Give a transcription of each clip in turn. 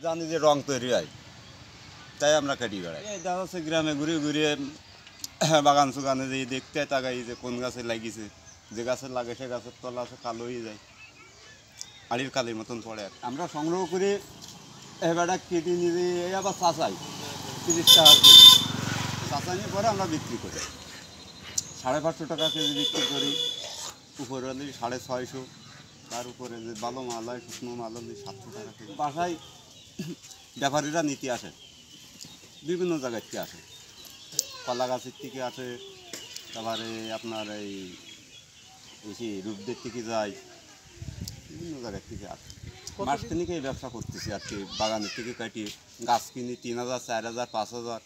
জানি যে রং তৈরি হয়, তাই আমরা কাটি বেড়াই। এই দেখা যাচ্ছে গ্রামে ঘুরে ঘুরে বাগান সুগানে যে দেখতে তাকাই যে কোন গাছে লাগিয়েছে, যে গাছে লাগে সে গাছের তলা আছে কালো হয়ে যায়, আড়ির কালির মতন পড়ে। আমরা সংগ্রহ করে এবারটা কেটে নিয়ে এই আবার চাচাই 30 টাকা কেজি, চাচা নিয়ে পরে আমরা বিক্রি করি 550 টাকা কেজি বিক্রি করি। উপরে হলে 650, তার উপরে যে ভালো মাল হয় শুকনো মাল হলে 700 টাকা কেজি। বাসায় ব্যাপারীরা নিতে আসে, বিভিন্ন জায়গার থেকে আসে, কলা গাছের থেকে আসে, তারপরে আপনার এই রূপদের থেকে যায়, বিভিন্ন জায়গার থেকে আসে। মাস থেকে এই ব্যবসা করতেছি আর কি, বাগানের থেকে কাটিয়ে গাছ কিনি 3000, 4000, 5000,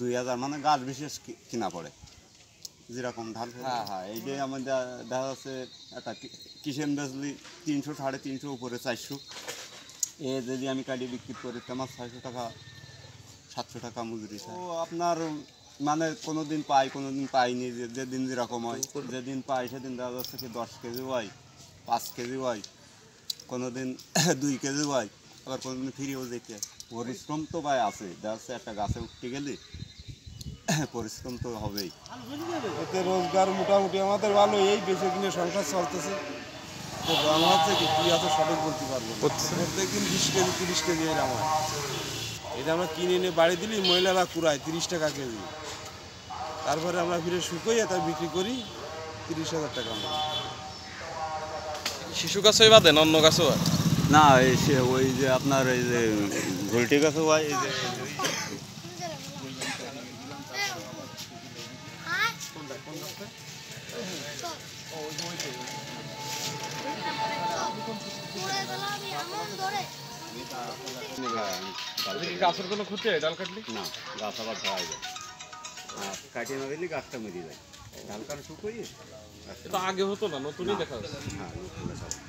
2000, মানে গাছ বিশেষ কিনা পড়ে যেরকম ধান। হ্যাঁ হ্যাঁ, এইটাই আমাদের দেখা যাচ্ছে একটা কিষেন বেচলি 300, 350, উপরে 400, এ যদি আমি কাটিয়ে বিক্রি করি আমার 600 টাকা 700 টাকা মজুরি। তো আপনার মানে কোনো দিন পাই কোনো দিন পাইনি, যেদিন যেরকম হয়, যেদিন পাই সেদিন দেখা যাচ্ছে কি 10 কেজি হয়, 5 কেজি হয়, কোনো দিন 2 কেজি হয়, আবার কোনো দিন ফিরেও যেতে হয়। পরিশ্রম তো ভাই আছে, দেখা যাচ্ছে একটা গাছে উঠতে গেলে পরিশ্রম তো হবেই। এতে রোজগার মোটামুটি আমাদের ভালো, এই বেঁচে কিনে সংসার চলতেছে। তো রং হচ্ছে কি আছে সঠিক বলতে পারবো না, প্রত্যেকদিন 20 কেজি 30 কেজি এরকম হয়। এটা আমরা কিনে এনে বাড়ি দিলি মহিলারা কুড়ায় 30 টাকা কেজি, তারপরে আমরা ফিরে শুকোই তাই বিক্রি করি 30,000 টাকা। শিশু গাছই বাদেন অন্য গাছও হয় না, ওই যে আপনার এই যে ঘুলটি গাছও হয়, এই যে গাছের কোনো ক্ষতি হয় ডাল কাটলে? না, গাছ আবার ধরা যায়, আর কাটিয়ে না দিলে গাছটা মরে যায়। ডাল কাটা শুকোই এটা আগে হতো না, নতুনই দেখা যাচ্ছে। হ্যাঁ, নতুন দেখা যায়।